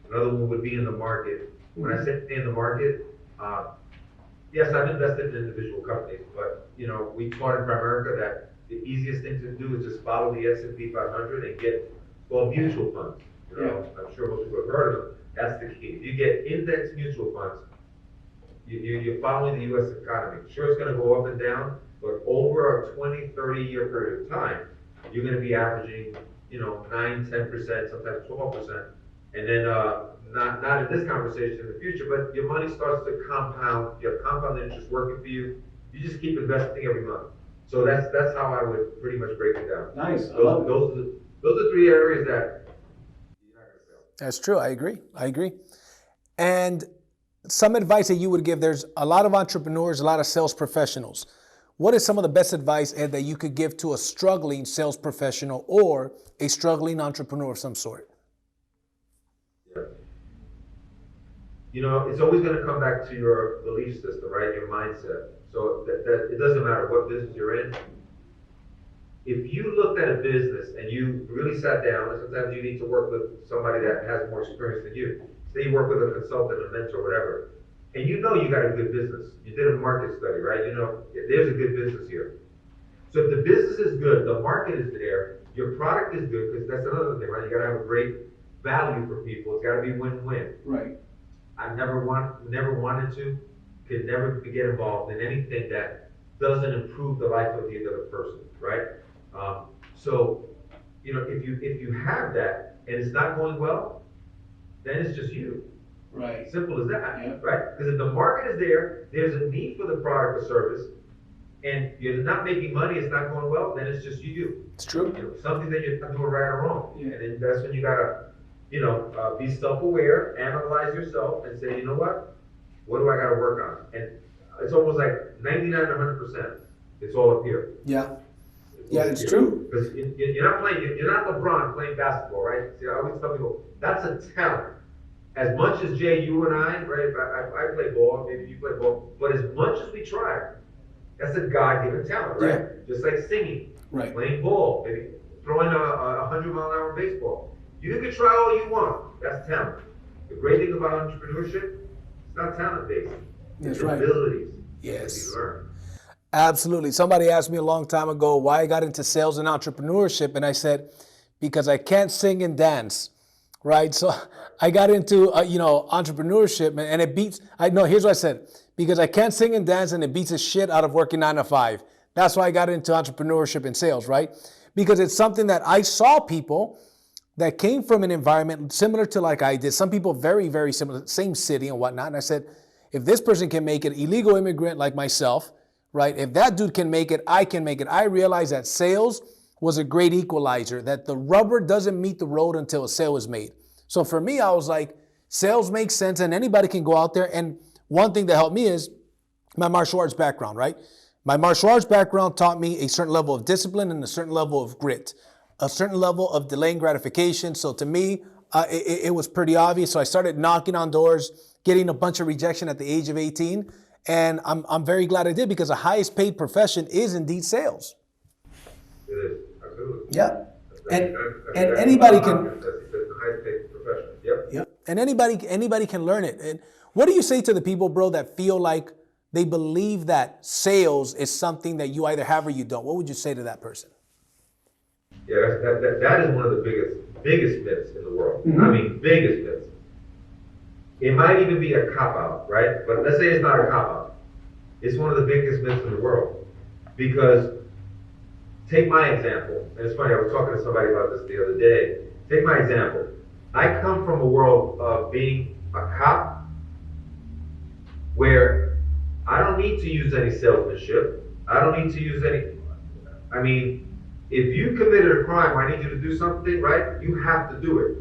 Another one would be in the market. When I say in the market, yes, I've invested in individual companies, but we taught in Primerica that the easiest thing to do is just follow the S&P 500 and get mutual funds. I'm sure most people have heard of them. That's the key. If you get index mutual funds, you're following the U.S. economy. Sure, it's going to go up and down, but over a 20, 30-year period of time, you're going to be averaging, 9, 10%, sometimes 12%. And then, not in this conversation in the future, but your money starts to compound. You have compound interest working for you. You just keep investing every month. So that's how I would pretty much break it down. Nice. Those are 3 areas that you're not going to fail. That's true. I agree. And some advice that you would give, there's a lot of entrepreneurs, a lot of sales professionals. What is some of the best advice, Ed, that you could give to a struggling sales professional or a struggling entrepreneur of some sort? Yeah. It's always going to come back to your belief system, right? Your mindset. So that it doesn't matter what business you're in. If you looked at a business and you really sat down, and sometimes you need to work with somebody that has more experience than you. Say you work with a consultant, a mentor, whatever, and you got a good business. You did a market study, right? There's a good business here. So if the business is good, the market is there, your product is good, because that's another thing, right? You got to have a great value for people. It's got to be win-win. Right. I never wanted to, could never get involved in anything that doesn't improve the life of the other person, right? So, if you have that and it's not going well, then it's just you. Right. Simple as that, Yeah. right? Because if the market is there, there's a need for the product or service, and you're not making money, it's not going well, then it's just you. It's true. Something that you're not doing right or wrong. Yeah. And then that's when you gotta, be self-aware, analyze yourself, and say, you know what do I gotta work on? And it's almost like 99 to 100%. It's all up here. Yeah. Yeah, it's true. Because you're not LeBron playing basketball, right? See, I always tell people, that's a talent. As much as Jay, you and I, right? I play ball, maybe you play ball, but as much as we try, that's a God-given talent, right? Yeah. Just like singing, Right. playing ball, maybe throwing a 100-mile-an-hour baseball. You can try all you want. That's talent. The great thing about entrepreneurship, it's not talent-based. That's It's right. abilities. Yes. That you learn. Absolutely. Somebody asked me a long time ago why I got into sales and entrepreneurship, and I said, because I can't sing and dance, right? So I got into, entrepreneurship, and it beats, here's what I said, because I can't sing and dance, and it beats the shit out of working 9 to 5. That's why I got into entrepreneurship and sales, right? Because it's something that I saw people that came from an environment similar to like I did. Some people very, very similar, same city and whatnot. And I said, if this person can make it, illegal immigrant like myself, right? If that dude can make it, I can make it. I realized that sales was a great equalizer, that the rubber doesn't meet the road until a sale is made. So for me, I was like, sales makes sense and anybody can go out there. And one thing that helped me is my martial arts background, right? My martial arts background taught me a certain level of discipline and a certain level of grit, a certain level of delaying gratification. So to me, it was pretty obvious. So I started knocking on doors, getting a bunch of rejection at the age of 18. And I'm very glad I did, because the highest paid profession is indeed sales. It is, absolutely. Yeah. And anybody can. It's the highest paid profession. Yep. Yep. And anybody can learn it. And what do you say to the people, bro, that feel like they believe that sales is something that you either have or you don't? What would you say to that person? Yeah, that is one of the biggest myths in the world. Mm-hmm. I mean, biggest myths. It might even be a cop-out, right? But let's say it's not a cop-out. It's one of the biggest myths in the world. Because, take my example, and it's funny, I was talking to somebody about this the other day. Take my example. I come from a world of being a cop where I don't need to use any salesmanship. I don't need to use if you committed a crime, I need you to do something, right? You have to do it.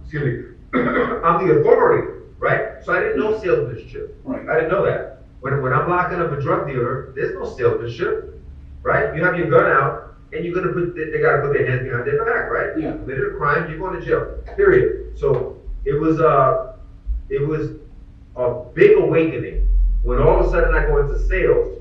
Excuse me. I'm the authority, right? So I didn't know salesmanship. Right. I didn't know that. When I'm locking up a drug dealer, there's no salesmanship, right? You have your gun out, and you're gonna they gotta put their hands behind their back, right? Yeah. You committed a crime, you're going to jail. Period. So it was a big awakening when all of a sudden I go into sales,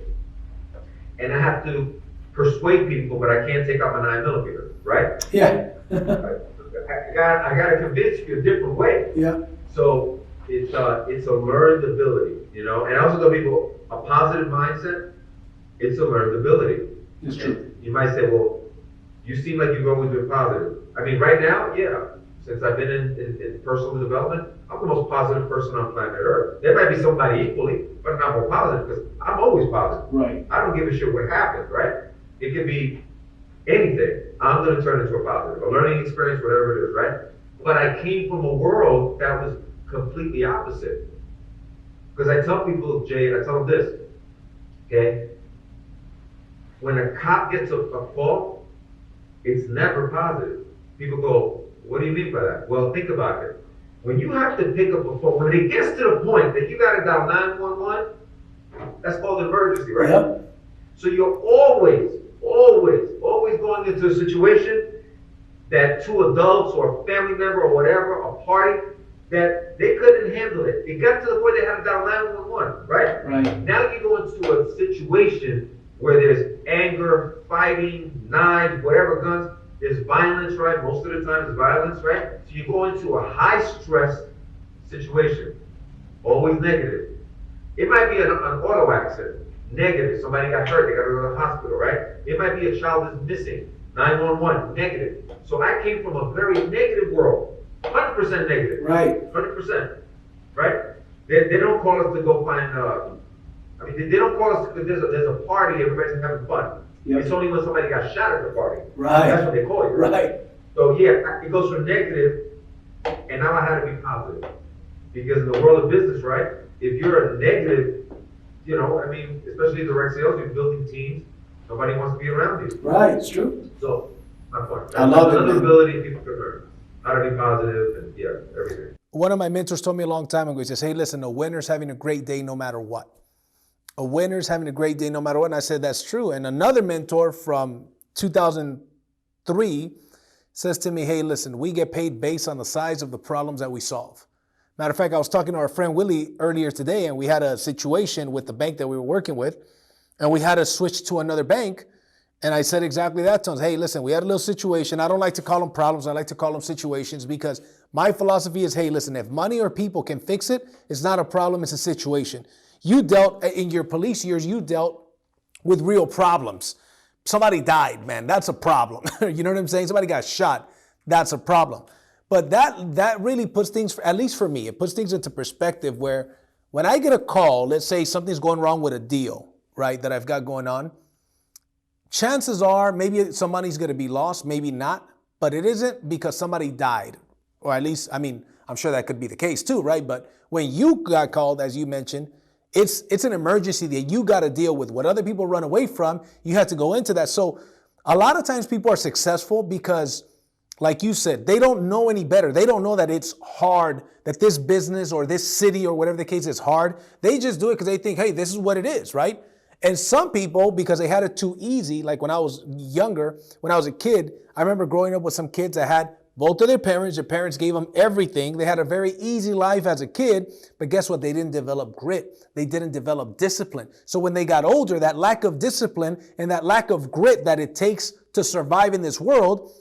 and I have to persuade people, but I can't take out my 9mm, right? Yeah. I I gotta convince you a different way. Yeah. So it's a learned ability, you know. And I also tell people a positive mindset, it's a learned ability. It's true. And you might say, well, you seem like you've always been positive. I mean, right now, yeah. Since I've been in personal development, I'm the most positive person on planet Earth. There might be somebody equally, but I'm not more positive because I'm always positive. Right. I don't give a shit what happens, right? It could be anything. I'm going to turn into a positive, a learning experience, whatever it is, right? But I came from a world that was completely opposite. Because I tell people, Jay, I tell them this, okay? When a cop gets a call, it's never positive. People go, what do you mean by that? Well, think about it. When you have to pick up a phone, when it gets to the point that you got to dial 911, that's called an emergency, right? Yep. So you're always going into a situation that two adults or a family member or whatever, a party, that they couldn't handle it. It got to the point they had to dial 911, right? Right. Now you go into a situation where there's anger, fighting, knives, whatever, guns. There's violence, right? Most of the time there's violence, right? So you go into a high stress situation, always negative. It might be an auto accident, negative. Somebody got hurt, they got to go to the hospital, right? It might be a child is missing, 911, negative. So I came from a very negative world, 100% negative. Right. 100%, right? They don't call us to go find, they don't call us because there's a party, everybody's having fun. Yep. It's only when somebody got shot at the party. Right. That's what they call you. Right. So yeah, it goes from negative, and now I had to be positive. Because in the world of business, right, if you're a negative, you know, I mean, especially in direct sales, you're building teams, nobody wants to be around you. Right, it's true. So, my point. I love it, another man. ability people can learn. How to be positive and yeah, everything. One of my mentors told me a long time ago, he says, hey, listen, a winner's having a great day no matter what. A winner's having a great day no matter what. And I said, that's true. And another mentor from 2003 says to me, hey, listen, we get paid based on the size of the problems that we solve. Matter of fact, I was talking to our friend Willie earlier today, and we had a situation with the bank that we were working with, and we had to switch to another bank. And I said exactly that to him. Hey, listen, we had a little situation. I don't like to call them problems. I like to call them situations because my philosophy is, hey, listen, if money or people can fix it, it's not a problem, it's a situation. You dealt, in your police years, you dealt with real problems. Somebody died, man, that's a problem. You know what I'm saying? Somebody got shot, that's a problem. But that really puts things, at least for me, it puts things into perspective where when I get a call, let's say something's going wrong with a deal, right, that I've got going on, chances are maybe some money's going to be lost, maybe not, but it isn't because somebody died. Or at least, I mean, I'm sure that could be the case too, right? But when you got called, as you mentioned, it's an emergency that you got to deal with. What other people run away from, you have to go into that. So a lot of times people are successful because, like you said, they don't know any better. They don't know that it's hard, that this business or this city or whatever the case is hard. They just do it because they think, hey, this is what it is, right? And some people, because they had it too easy, like when I was younger, when I was a kid, I remember growing up with some kids that had both of their parents gave them everything. They had a very easy life as a kid, but guess what? They didn't develop grit. They didn't develop discipline. So when they got older, that lack of discipline and that lack of grit that it takes to survive in this world,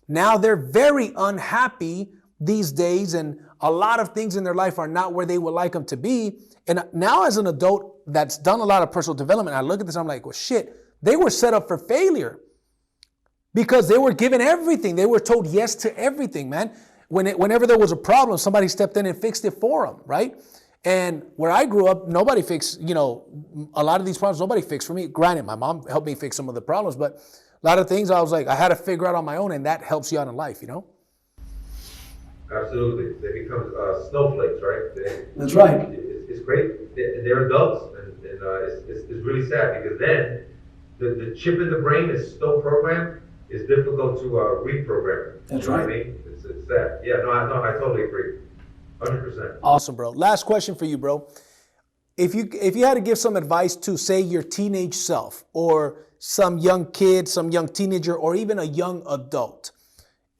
now they're very unhappy these days, and a lot of things in their life are not where they would like them to be. And now as an adult that's done a lot of personal development, I look at this, I'm like, well, shit, they were set up for failure because they were given everything. They were told yes to everything, man. Whenever there was a problem, somebody stepped in and fixed it for them, right? And where I grew up, nobody fixed, a lot of these problems, nobody fixed for me. Granted, my mom helped me fix some of the problems, but a lot of things I was like, I had to figure out on my own, and that helps you out in life, Absolutely. They become snowflakes, right? That's right. It's great. They're adults, and it's really sad because then the chip in the brain is still programmed. It's difficult to reprogram. That's right. right. What I mean? It's sad. Yeah, I totally agree. 100%. Awesome, bro. Last question for you, bro. If you had to give some advice to, say, your teenage self or some young kid, some young teenager, or even a young adult,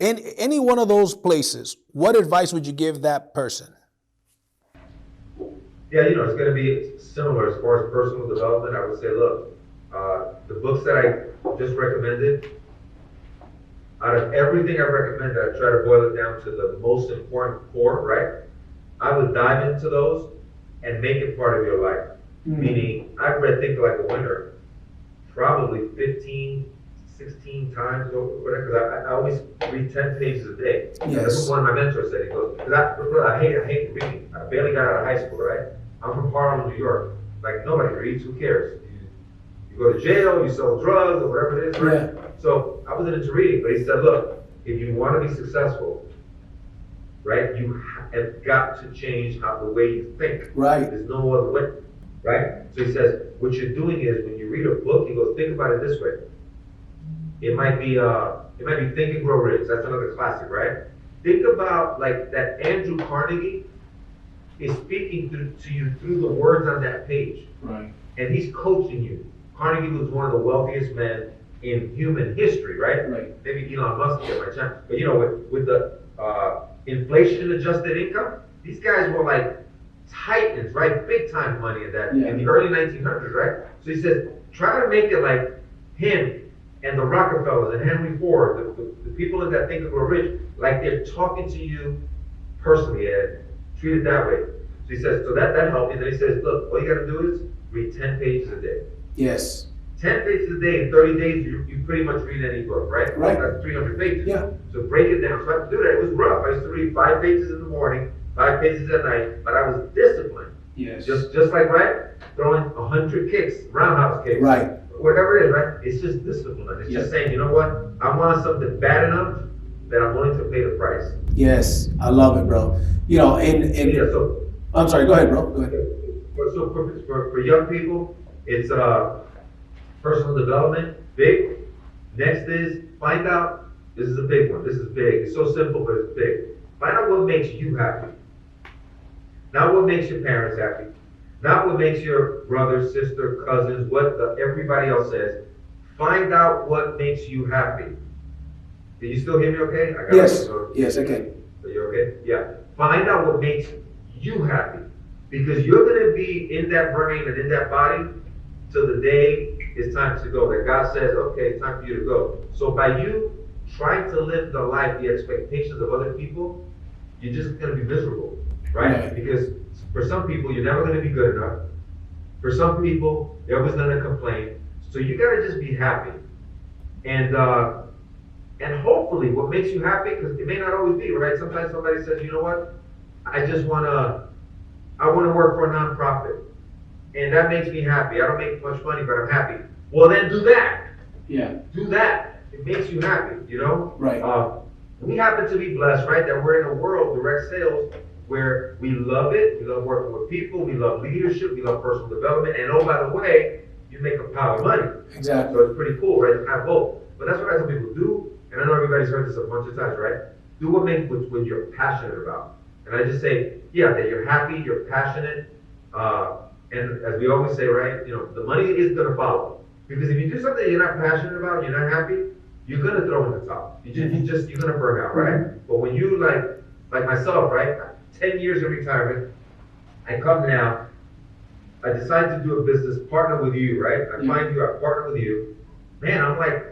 in any one of those places, what advice would you give that person? Yeah, it's going to be similar as far as personal development. I would say, look, the books that I just recommended, out of everything I recommend, I try to boil it down to the most important core, right? I would dive into those and make it part of your life. Meaning, I've read Think Like a Winner probably 15, 16 times over, because I always read 10 pages a day. Yes. That's what one of my mentors said. He goes, because I hate reading. I barely got out of high school, right? I'm from Harlem, New York. Like, nobody reads, who cares? You go to jail, you sell drugs, or whatever it is, right? Yeah. So I wasn't into reading, but he said, look, if you want to be successful, right, you have got to change the way you think. Right. There's no other way, right? So he says, what you're doing is, when you read a book, he goes, think about it this way. It might be Think and Grow Rich. That's another classic, right? Think about like that Andrew Carnegie is speaking to you through the words on that page. Right. And he's coaching you. Carnegie was one of the wealthiest men in human history, right? Right. Maybe Elon Musk get my chance. But you know, with the inflation adjusted income, these guys were like titans, right? Big time money in that in the early 1900s, right? So he says, try to make it like him and the Rockefellers and Henry Ford, the people in that Think and Grow Rich, like they're talking to you personally, Ed. Treat it that way. So he says, so that helped me. And then he says, look, all you got to do is read 10 pages a day. Yes. 10 pages a day in 30 days, you pretty much read any book, right? Right. That's 300 pages. Yeah. So break it down. So I had to do that. It was rough. I used to read 5 pages in the morning, 5 pages at night, but I was disciplined. Yes. Just like, right? Throwing 100 kicks, roundhouse kicks. Right. Whatever it is, right? It's just discipline. It's just saying, you know what? I want something bad enough that I'm willing to pay the price. Yes. I love it, bro. You know, Yeah, so I'm sorry, go ahead, bro. Go ahead. So for young people, it's personal development, big. Next is find out, this is a big one, this is big. It's so simple, but it's big. Find out what makes you happy. Not what makes your parents happy. Not what makes your brother, sister, cousins, everybody else says. Find out what makes you happy. Can you still hear me okay? Yes, yes, I can. Are you okay? Yeah. Find out what makes you happy. Because you're going to be in that brain and in that body till the day it's time to go. That God says, okay, it's time for you to go. So by you trying to live the life, the expectations of other people, you're just going to be miserable, right? Because for some people, you're never going to be good enough. For some people, they're always going to complain. So you got to just be happy. And hopefully what makes you happy, because it may not always be, right? Sometimes somebody says, you know what? I want to work for a nonprofit. And that makes me happy. I don't make much money, but I'm happy. Well, then do that. Yeah. Do that. It makes you happy, you know? Right. We happen to be blessed, right? That we're in a world, direct sales, where we love it. We love working with people. We love leadership. We love personal development. And oh, by the way, you make a pile of money. Exactly. So it's pretty cool, right? To have both. But that's what I tell people, do, and I know everybody's heard this a bunch of times, right? Do what you're passionate about. And I just say, yeah, that you're happy, you're passionate, and as we always say, right, you know, the money is going to follow. Because if you do something you're not passionate about, you're not happy, you're going to throw in the towel. You're going to burn out, right? But when you, like myself, right, 10 years in retirement, I come now, I decide to do a business, partner with you, right? I find you, I partner with you. Man, I'm like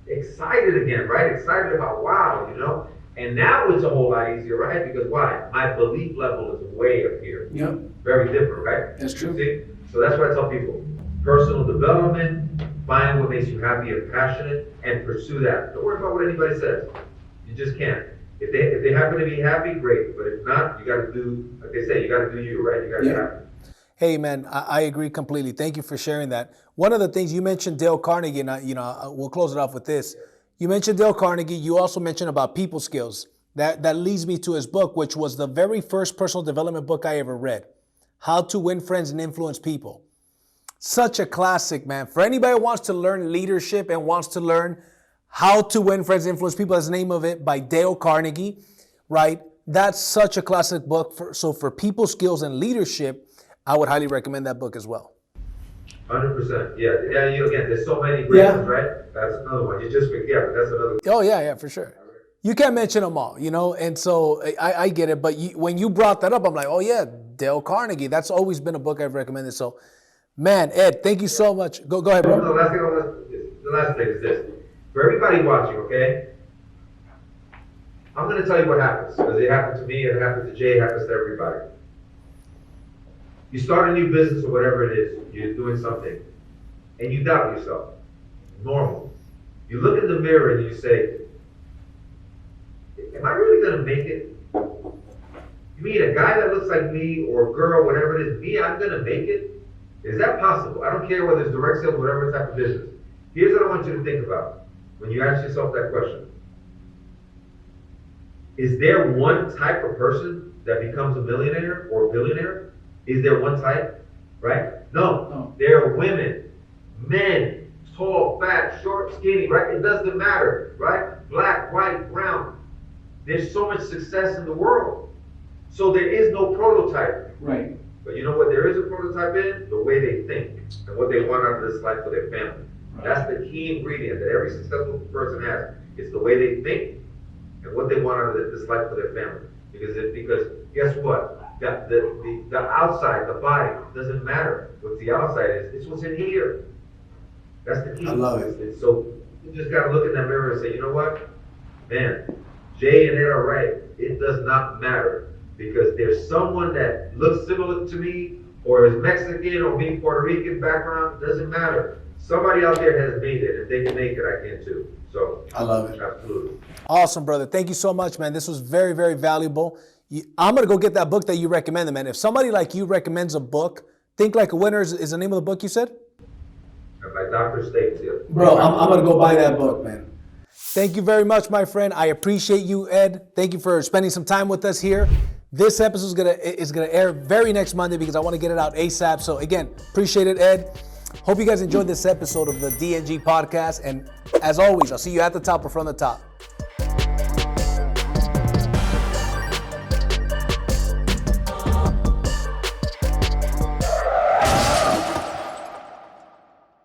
excited again, right? Excited about, wow, you know? And now it's a whole lot easier, right? Because why? My belief level is way up here. Yep. Very different, right? That's true. See? So that's what I tell people. Personal development, find what makes you happy and passionate, and pursue that. Don't worry about what anybody says. You just can't. If they happen to be happy, great. But if not, you got to do, like they say, you got to do you, right? You got to be happy. Hey, man, I agree completely. Thank you for sharing that. One of the things you mentioned, Dale Carnegie, and we'll close it off with this. You mentioned Dale Carnegie. You also mentioned about people skills. That leads me to his book, which was the very first personal development book I ever read. How to Win Friends and Influence People. Such a classic, man. For anybody who wants to learn leadership and wants to learn how to win friends and influence people, that's the name of it, by Dale Carnegie, right? That's such a classic book. So for people skills and leadership, I would highly recommend that book as well. 100%. Yeah. Again, there's so many great ones, right? That's another one. You just forget, but that's another one. Oh, yeah, for sure. You can't mention them all, you know? And so I get it. But when you brought that up, I'm like, oh, yeah, Dale Carnegie. That's always been a book I've recommended. So, man, Ed, thank you so much. Go ahead, bro. The last thing is this. For everybody watching, okay? I'm going to tell you what happens, because it happened to me, it happened to Jay, it happens to everybody. You start a new business or whatever it is, you're doing something, and you doubt yourself. Normal. You look in the mirror and you say, am I really going to make it? You mean a guy that looks like me, or a girl, whatever it is, me, I'm going to make it? Is that possible? I don't care whether it's direct sales, whatever type of business. Here's what I want you to think about when you ask yourself that question. Is there one type of person that becomes a millionaire or a billionaire? Is there one type? Right? No. There are women, men, tall, fat, short, skinny, right? It doesn't matter, right? Black, white, brown. There's so much success in the world. So there is no prototype. Right. But you know what there is a prototype in? The way they think and what they want out of this life for their family. Right. That's the key ingredient that every successful person has. It's the way they think and what they want out of this life for their family. Because guess what? The outside, the body, doesn't matter what the outside is. It's what's in here. That's the key. I love it. So you just got to look in that mirror and say, you know what? Man, Jay and Ed are right. It does not matter. Because there's someone that looks similar to me, or is Mexican, or me Puerto Rican background, doesn't matter. Somebody out there has made it. If they can make it, I can too. So I love it. Absolutely. Awesome, brother. Thank you so much, man. This was very, very valuable. I'm going to go get that book that you recommended, man. If somebody like you recommends a book, Think Like a Winner is the name of the book you said? By Dr. Staples, yeah. Bro, I'm going to go buy that book, man. Thank you very much, my friend. I appreciate you, Ed. Thank you for spending some time with us here. This episode is gonna air very next Monday because I want to get it out ASAP. So again, appreciate it, Ed. Hope you guys enjoyed this episode of the DNG podcast. And as always, I'll see you at the top or from the top.